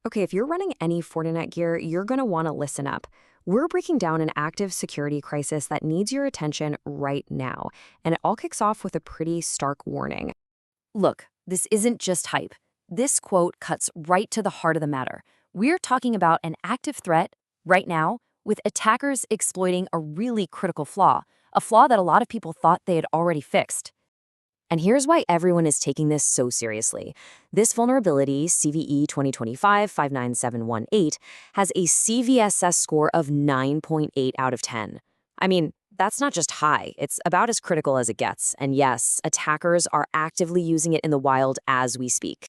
Okay, if you're running any Fortinet gear, you're going to want to listen up. We're breaking down an active security crisis that needs your attention right now, and it all kicks off with a pretty stark warning. Look, this isn't just hype. This quote cuts right to the heart of the matter. We're talking about an active threat right now with attackers exploiting a really critical flaw, a flaw that a lot of people thought they had already fixed. And here's why everyone is taking this so seriously. This vulnerability, CVE 2025-59718, has a CVSS score of 9.8 out of 10. I mean, that's not just high, it's about as critical as it gets. And yes, attackers are actively using it in the wild as we speak.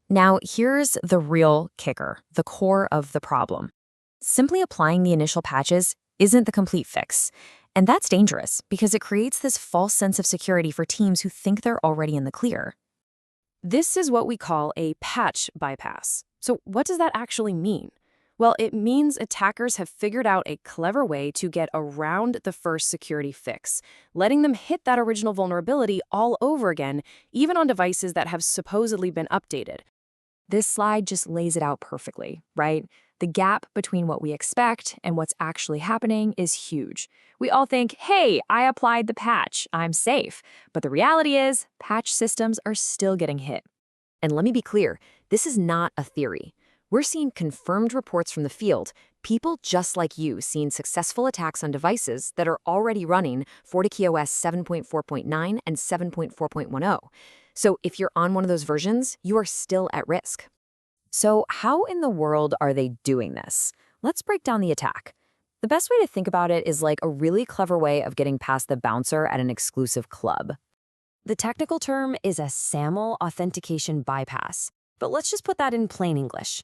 Now, here's the real kicker, the core of the problem. Simply applying the initial patches isn't the complete fix. And that's dangerous because it creates this false sense of security for teams who think they're already in the clear. This is what we call a patch bypass. So what does that actually mean? Well, it means attackers have figured out a clever way to get around the first security fix, letting them hit that original vulnerability all over again, even on devices that have supposedly been updated. This slide just lays it out perfectly, right? The gap between what we expect and what's actually happening is huge. We all think, hey, I applied the patch, I'm safe. But the reality is, patch systems are still getting hit. And let me be clear, this is not a theory. We're seeing confirmed reports from the field, people just like you seeing successful attacks on devices that are already running FortiOS 7.4.9 and 7.4.10. So if you're on one of those versions, you are still at risk. So how in the world are they doing this? Let's break down the attack. The best way to think about it is like a really clever way of getting past the bouncer at an exclusive club. The technical term is a SAML authentication bypass, but let's just put that in plain English.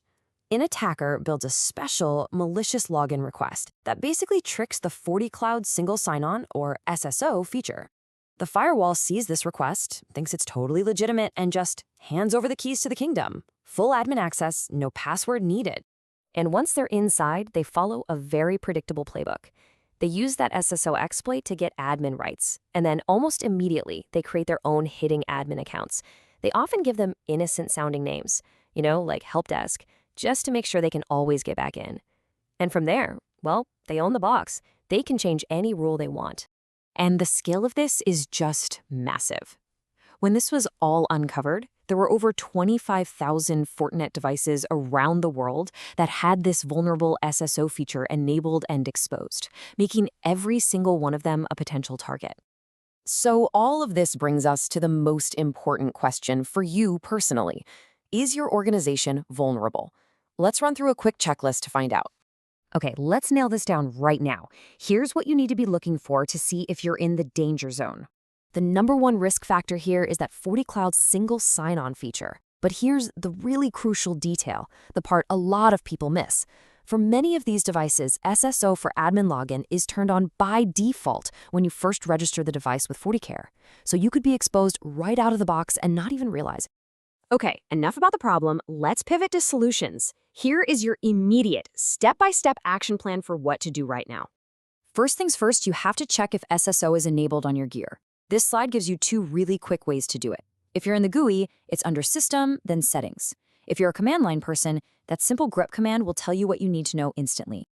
An attacker builds a special malicious login request that basically tricks the FortiCloud single sign-on or SSO feature. The firewall sees this request, thinks it's totally legitimate, and just hands over the keys to the kingdom. Full admin access, no password needed. And once they're inside, they follow a very predictable playbook. They use that SSO exploit to get admin rights, and then almost immediately, they create their own hidden admin accounts. They often give them innocent-sounding names, like help desk, just to make sure they can always get back in. And from there, well, they own the box. They can change any rule they want. And the scale of this is just massive. When this was all uncovered, there were over 25,000 Fortinet devices around the world that had this vulnerable SSO feature enabled and exposed, making every single one of them a potential target. So all of this brings us to the most important question for you personally. Is your organization vulnerable? Let's run through a quick checklist to find out. Okay, let's nail this down right now. Here's what you need to be looking for to see if you're in the danger zone. The number one risk factor here is that FortiCloud's single sign-on feature. But here's the really crucial detail, the part a lot of people miss. For many of these devices, SSO for admin login is turned on by default when you first register the device with FortiCare. So you could be exposed right out of the box and not even realize it. Okay, enough about the problem. Let's pivot to solutions. Here is your immediate, step-by-step action plan for what to do right now. First things first, you have to check if SSO is enabled on your gear. This slide gives you two really quick ways to do it. If you're in the GUI, it's under System, then Settings. If you're a command line person, that simple grep command will tell you what you need to know instantly.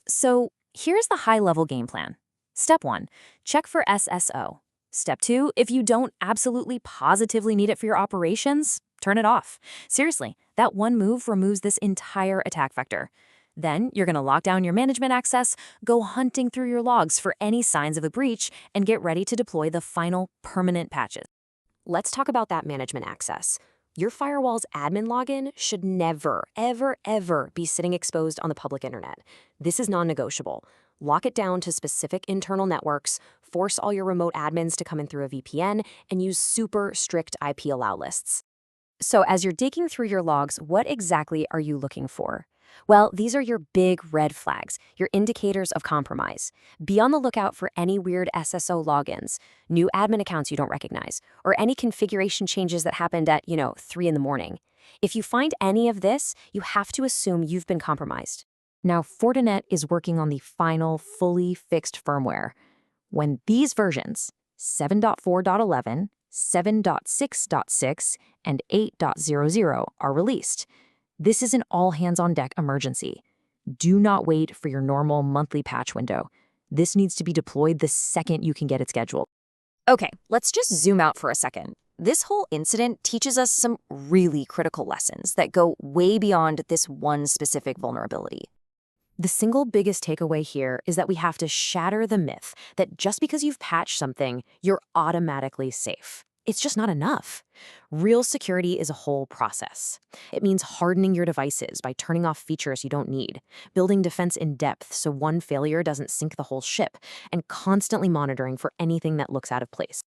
So here's the high-level game plan. Step 1, check for SSO. Step 2, if you don't absolutely positively need it for your operations, turn it off. Seriously, that one move removes this entire attack vector. Then you're going to lock down your management access, go hunting through your logs for any signs of a breach, and get ready to deploy the final permanent patches. Let's talk about that management access. Your firewall's admin login should never, ever, ever be sitting exposed on the public internet. This is non-negotiable. Lock it down to specific internal networks, force all your remote admins to come in through a VPN, and use super strict IP allow lists. So as you're digging through your logs, what exactly are you looking for? Well, these are your big red flags, your indicators of compromise. Be on the lookout for any weird SSO logins, new admin accounts you don't recognize, or any configuration changes that happened at, 3 in the morning. If you find any of this, you have to assume you've been compromised. Now, Fortinet is working on the final, fully fixed firmware. When these versions, 7.4.11, 7.6.6, and 8.00 are released, This is an all-hands-on-deck emergency. Do not wait for your normal monthly patch window. This needs to be deployed the second you can get it scheduled. Okay, let's just zoom out for a second. This whole incident teaches us some really critical lessons that go way beyond this one specific vulnerability. The single biggest takeaway here is that we have to shatter the myth that just because you've patched something, you're automatically safe. It's just not enough. Real security is a whole process. It means hardening your devices by turning off features you don't need, building defense in depth so one failure doesn't sink the whole ship, and constantly monitoring for anything that looks out of place.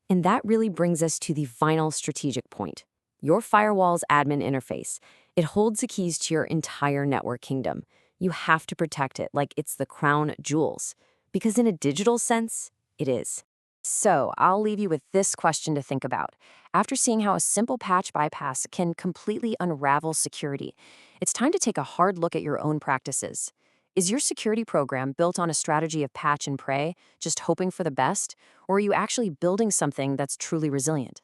And that really brings us to the final strategic point. Your firewall's admin interface. It holds the keys to your entire network kingdom. You have to protect it like it's the crown jewels, because in a digital sense, it is. So I'll leave you with this question to think about. After seeing how a simple patch bypass can completely unravel security, it's time to take a hard look at your own practices. Is your security program built on a strategy of patch and pray, just hoping for the best, or are you actually building something that's truly resilient?